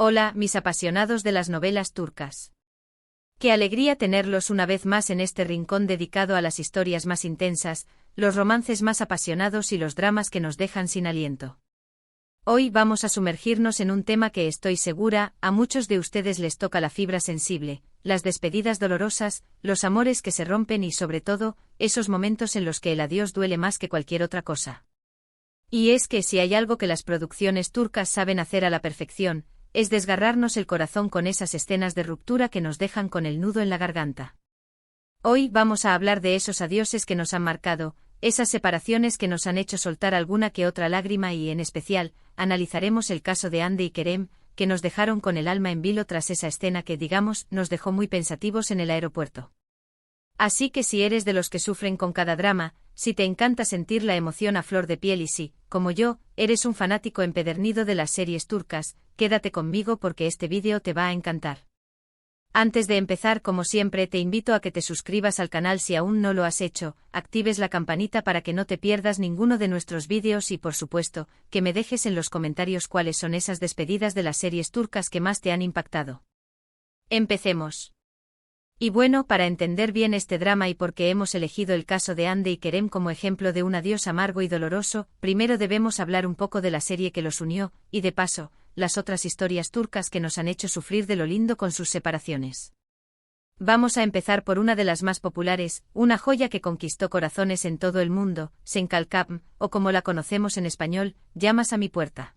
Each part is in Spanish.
Hola, mis apasionados de las novelas turcas. Qué alegría tenerlos una vez más en este rincón dedicado a las historias más intensas, los romances más apasionados y los dramas que nos dejan sin aliento. Hoy vamos a sumergirnos en un tema que estoy segura, a muchos de ustedes les toca la fibra sensible, las despedidas dolorosas, los amores que se rompen y sobre todo, esos momentos en los que el adiós duele más que cualquier otra cosa. Y es que si hay algo que las producciones turcas saben hacer a la perfección, es desgarrarnos el corazón con esas escenas de ruptura que nos dejan con el nudo en la garganta. Hoy vamos a hablar de esos adioses que nos han marcado, esas separaciones que nos han hecho soltar alguna que otra lágrima y, en especial, analizaremos el caso de Hande y Kerem, que nos dejaron con el alma en vilo tras esa escena que, digamos, nos dejó muy pensativos en el aeropuerto. Así que si eres de los que sufren con cada drama, si te encanta sentir la emoción a flor de piel y si, como yo, eres un fanático empedernido de las series turcas, quédate conmigo porque este vídeo te va a encantar. Antes de empezar, como siempre, te invito a que te suscribas al canal si aún no lo has hecho, actives la campanita para que no te pierdas ninguno de nuestros vídeos y, por supuesto, que me dejes en los comentarios cuáles son esas despedidas de las series turcas que más te han impactado. Empecemos. Y bueno, para entender bien este drama y por qué hemos elegido el caso de Hande y Kerem como ejemplo de un adiós amargo y doloroso, primero debemos hablar un poco de la serie que los unió, y de paso, las otras historias turcas que nos han hecho sufrir de lo lindo con sus separaciones. Vamos a empezar por una de las más populares, una joya que conquistó corazones en todo el mundo, Sen Kalkapm, o como la conocemos en español, Llamas a mi puerta.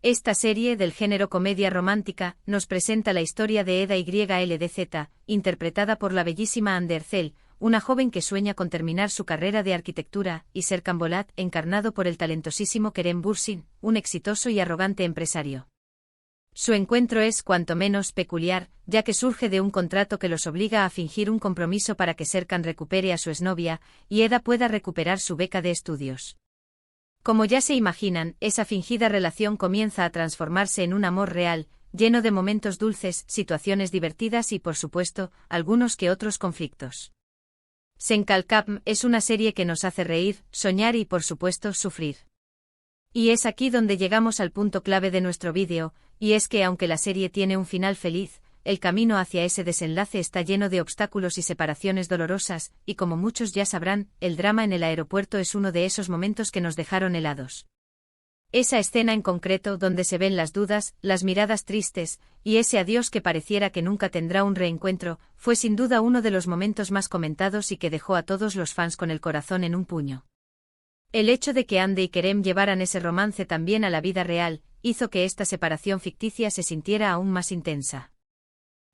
Esta serie, del género comedia romántica, nos presenta la historia de Eda YLDZ, interpretada por la bellísima Hande Erçel, una joven que sueña con terminar su carrera de arquitectura, y Serkan Bolat, encarnado por el talentosísimo Kerem Bürsin, un exitoso y arrogante empresario. Su encuentro es cuanto menos peculiar, ya que surge de un contrato que los obliga a fingir un compromiso para que Serkan recupere a su exnovia, y Eda pueda recuperar su beca de estudios. Como ya se imaginan, esa fingida relación comienza a transformarse en un amor real, lleno de momentos dulces, situaciones divertidas y, por supuesto, algunos que otros conflictos. Sen Kalkapm es una serie que nos hace reír, soñar y, por supuesto, sufrir. Y es aquí donde llegamos al punto clave de nuestro vídeo, y es que aunque la serie tiene un final feliz, el camino hacia ese desenlace está lleno de obstáculos y separaciones dolorosas, y como muchos ya sabrán, el drama en el aeropuerto es uno de esos momentos que nos dejaron helados. Esa escena en concreto donde se ven las dudas, las miradas tristes, y ese adiós que pareciera que nunca tendrá un reencuentro, fue sin duda uno de los momentos más comentados y que dejó a todos los fans con el corazón en un puño. El hecho de que Hande y Kerem llevaran ese romance también a la vida real, hizo que esta separación ficticia se sintiera aún más intensa.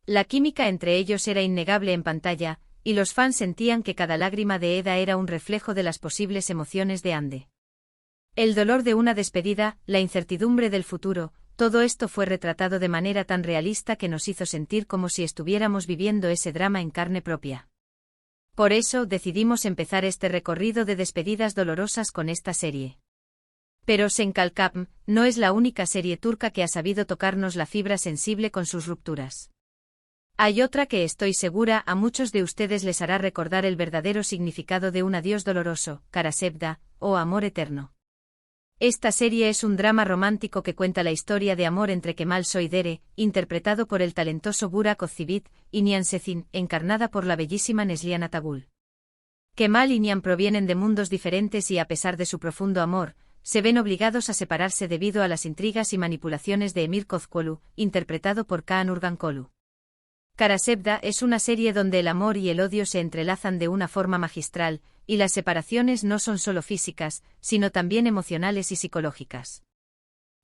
La química entre ellos era innegable en pantalla, y los fans sentían que cada lágrima de Eda era un reflejo de las posibles emociones de Hande. El dolor de una despedida, la incertidumbre del futuro, todo esto fue retratado de manera tan realista que nos hizo sentir como si estuviéramos viviendo ese drama en carne propia. Por eso decidimos empezar este recorrido de despedidas dolorosas con esta serie. Pero Sen Kalkapm no es la única serie turca que ha sabido tocarnos la fibra sensible con sus rupturas. Hay otra que estoy segura a muchos de ustedes les hará recordar el verdadero significado de un adiós doloroso, Karasevda, o amor eterno. Esta serie es un drama romántico que cuenta la historia de amor entre Kemal Soydere, interpretado por el talentoso Burak Özçivit, y Nihan Sezin, encarnada por la bellísima Neslihan Atagul. Kemal y Nihan provienen de mundos diferentes y a pesar de su profundo amor, se ven obligados a separarse debido a las intrigas y manipulaciones de Emir Kozkolu, interpretado por Kaan Urgankolu. Karasevda es una serie donde el amor y el odio se entrelazan de una forma magistral, y las separaciones no son solo físicas, sino también emocionales y psicológicas.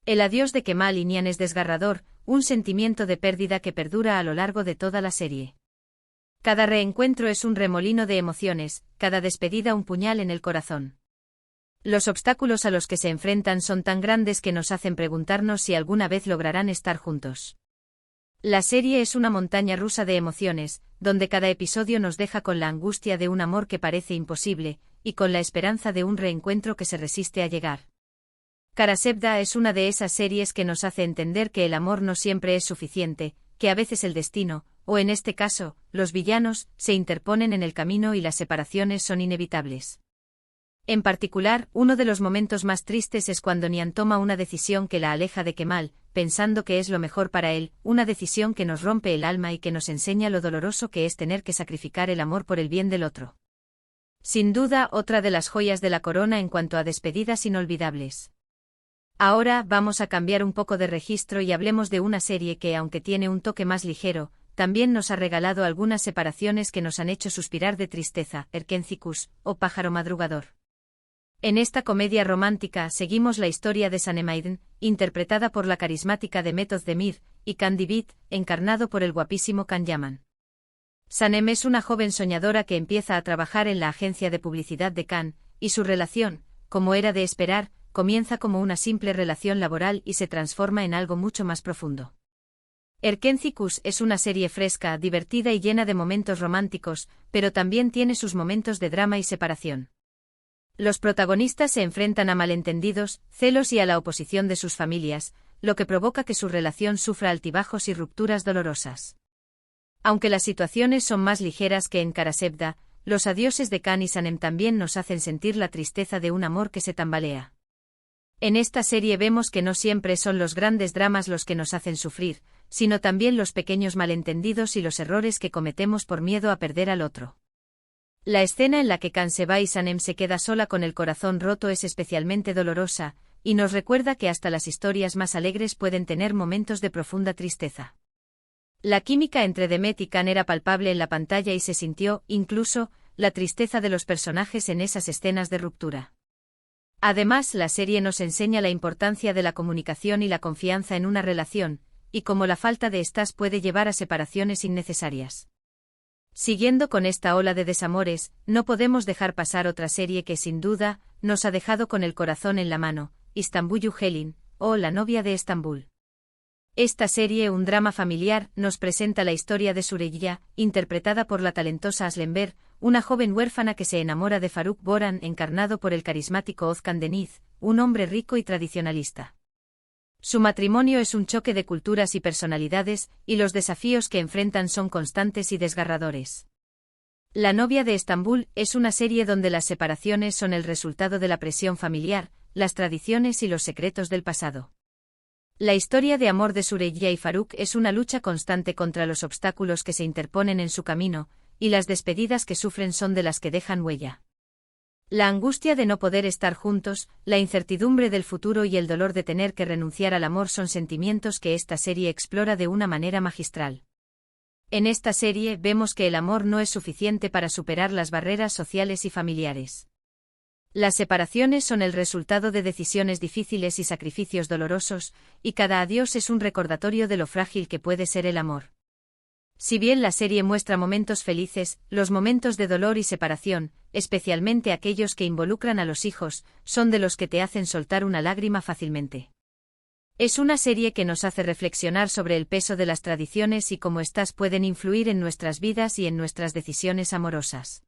El adiós de Kemal y Nihan es desgarrador, un sentimiento de pérdida que perdura a lo largo de toda la serie. Cada reencuentro es un remolino de emociones, cada despedida un puñal en el corazón. Los obstáculos a los que se enfrentan son tan grandes que nos hacen preguntarnos si alguna vez lograrán estar juntos. La serie es una montaña rusa de emociones, donde cada episodio nos deja con la angustia de un amor que parece imposible, y con la esperanza de un reencuentro que se resiste a llegar. Karasevda es una de esas series que nos hace entender que el amor no siempre es suficiente, que a veces el destino, o en este caso, los villanos, se interponen en el camino y las separaciones son inevitables. En particular, uno de los momentos más tristes es cuando Nihan toma una decisión que la aleja de Kemal, pensando que es lo mejor para él, una decisión que nos rompe el alma y que nos enseña lo doloroso que es tener que sacrificar el amor por el bien del otro. Sin duda, otra de las joyas de la corona en cuanto a despedidas inolvidables. Ahora vamos a cambiar un poco de registro y hablemos de una serie que, aunque tiene un toque más ligero, también nos ha regalado algunas separaciones que nos han hecho suspirar de tristeza, Erkencikus, o Pájaro Madrugador. En esta comedia romántica seguimos la historia de Sanemaiden, interpretada por la carismática Demet Özdemir, y Candy Beat, encarnado por el guapísimo Can Yaman. Sanem es una joven soñadora que empieza a trabajar en la agencia de publicidad de Can, y su relación, como era de esperar, comienza como una simple relación laboral y se transforma en algo mucho más profundo. Erkencikus es una serie fresca, divertida y llena de momentos románticos, pero también tiene sus momentos de drama y separación. Los protagonistas se enfrentan a malentendidos, celos y a la oposición de sus familias, lo que provoca que su relación sufra altibajos y rupturas dolorosas. Aunque las situaciones son más ligeras que en Karasevda, los adioses de Can y Sanem también nos hacen sentir la tristeza de un amor que se tambalea. En esta serie vemos que no siempre son los grandes dramas los que nos hacen sufrir, sino también los pequeños malentendidos y los errores que cometemos por miedo a perder al otro. La escena en la que Can se va y Sanem se queda sola con el corazón roto es especialmente dolorosa, y nos recuerda que hasta las historias más alegres pueden tener momentos de profunda tristeza. La química entre Demet y Can era palpable en la pantalla y se sintió, incluso, la tristeza de los personajes en esas escenas de ruptura. Además, la serie nos enseña la importancia de la comunicación y la confianza en una relación, y cómo la falta de estas puede llevar a separaciones innecesarias. Siguiendo con esta ola de desamores, no podemos dejar pasar otra serie que sin duda nos ha dejado con el corazón en la mano, Istanbul Helin, o La novia de Estambul. Esta serie, un drama familiar, nos presenta la historia de Süreyya, interpretada por la talentosa Aslenber, una joven huérfana que se enamora de Faruk Boran, encarnado por el carismático Özkan Deniz, un hombre rico y tradicionalista. Su matrimonio es un choque de culturas y personalidades, y los desafíos que enfrentan son constantes y desgarradores. La novia de Estambul es una serie donde las separaciones son el resultado de la presión familiar, las tradiciones y los secretos del pasado. La historia de amor de Süreyya y Faruk es una lucha constante contra los obstáculos que se interponen en su camino, y las despedidas que sufren son de las que dejan huella. La angustia de no poder estar juntos, la incertidumbre del futuro y el dolor de tener que renunciar al amor son sentimientos que esta serie explora de una manera magistral. En esta serie vemos que el amor no es suficiente para superar las barreras sociales y familiares. Las separaciones son el resultado de decisiones difíciles y sacrificios dolorosos, y cada adiós es un recordatorio de lo frágil que puede ser el amor. Si bien la serie muestra momentos felices, los momentos de dolor y separación, especialmente aquellos que involucran a los hijos, son de los que te hacen soltar una lágrima fácilmente. Es una serie que nos hace reflexionar sobre el peso de las tradiciones y cómo éstas pueden influir en nuestras vidas y en nuestras decisiones amorosas.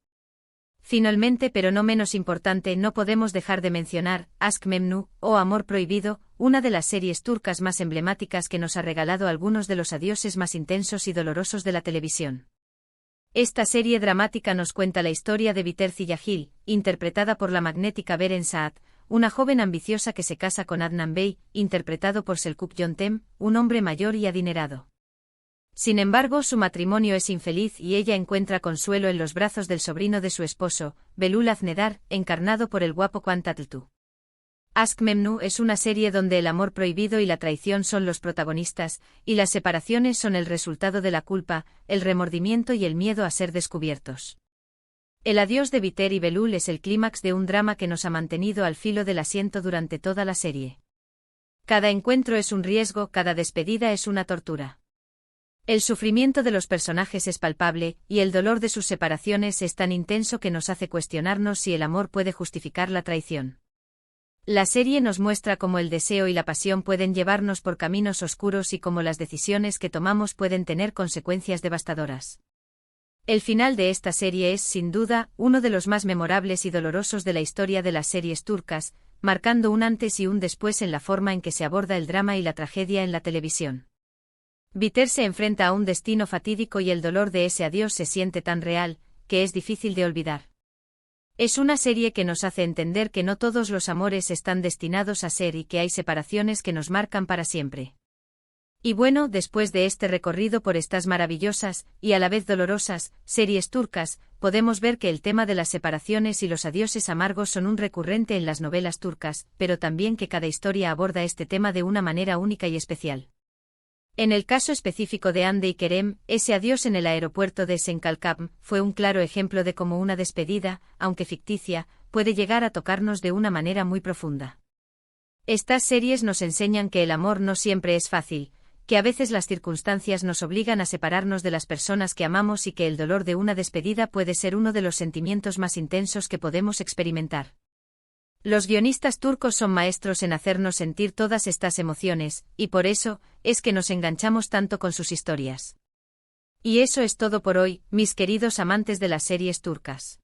Finalmente, pero no menos importante, no podemos dejar de mencionar Aşk Memnu, o Amor Prohibido, una de las series turcas más emblemáticas que nos ha regalado algunos de los adioses más intensos y dolorosos de la televisión. Esta serie dramática nos cuenta la historia de Biter Ziyagil, interpretada por la magnética Beren Saat, una joven ambiciosa que se casa con Adnan Bey, interpretado por Selçuk Yöntem, un hombre mayor y adinerado. Sin embargo, su matrimonio es infeliz y ella encuentra consuelo en los brazos del sobrino de su esposo, Belul Aznedar, encarnado por el guapo Can Tatltu. Aşk Memnu es una serie donde el amor prohibido y la traición son los protagonistas, y las separaciones son el resultado de la culpa, el remordimiento y el miedo a ser descubiertos. El adiós de Biter y Belul es el clímax de un drama que nos ha mantenido al filo del asiento durante toda la serie. Cada encuentro es un riesgo, cada despedida es una tortura. El sufrimiento de los personajes es palpable, y el dolor de sus separaciones es tan intenso que nos hace cuestionarnos si el amor puede justificar la traición. La serie nos muestra cómo el deseo y la pasión pueden llevarnos por caminos oscuros y cómo las decisiones que tomamos pueden tener consecuencias devastadoras. El final de esta serie es, sin duda, uno de los más memorables y dolorosos de la historia de las series turcas, marcando un antes y un después en la forma en que se aborda el drama y la tragedia en la televisión. Biter se enfrenta a un destino fatídico y el dolor de ese adiós se siente tan real, que es difícil de olvidar. Es una serie que nos hace entender que no todos los amores están destinados a ser y que hay separaciones que nos marcan para siempre. Y bueno, después de este recorrido por estas maravillosas, y a la vez dolorosas, series turcas, podemos ver que el tema de las separaciones y los adioses amargos son un recurrente en las novelas turcas, pero también que cada historia aborda este tema de una manera única y especial. En el caso específico de Hande y Kerem, ese adiós en el aeropuerto de Senkalkam fue un claro ejemplo de cómo una despedida, aunque ficticia, puede llegar a tocarnos de una manera muy profunda. Estas series nos enseñan que el amor no siempre es fácil, que a veces las circunstancias nos obligan a separarnos de las personas que amamos y que el dolor de una despedida puede ser uno de los sentimientos más intensos que podemos experimentar. Los guionistas turcos son maestros en hacernos sentir todas estas emociones, y por eso, es que nos enganchamos tanto con sus historias. Y eso es todo por hoy, mis queridos amantes de las series turcas.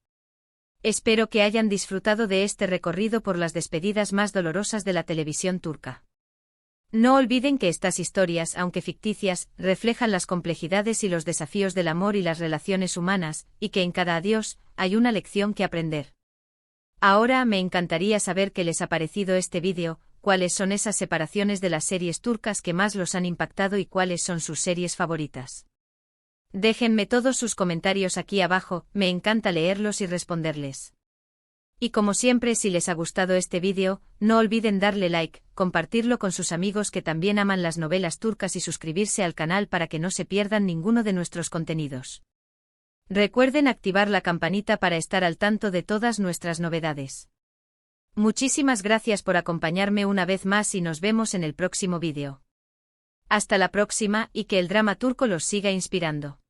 Espero que hayan disfrutado de este recorrido por las despedidas más dolorosas de la televisión turca. No olviden que estas historias, aunque ficticias, reflejan las complejidades y los desafíos del amor y las relaciones humanas, y que en cada adiós, hay una lección que aprender. Ahora me encantaría saber qué les ha parecido este vídeo, cuáles son esas separaciones de las series turcas que más los han impactado y cuáles son sus series favoritas. Déjenme todos sus comentarios aquí abajo, me encanta leerlos y responderles. Y como siempre, si les ha gustado este vídeo, no olviden darle like, compartirlo con sus amigos que también aman las novelas turcas y suscribirse al canal para que no se pierdan ninguno de nuestros contenidos. Recuerden activar la campanita para estar al tanto de todas nuestras novedades. Muchísimas gracias por acompañarme una vez más y nos vemos en el próximo vídeo. Hasta la próxima y que el drama turco los siga inspirando.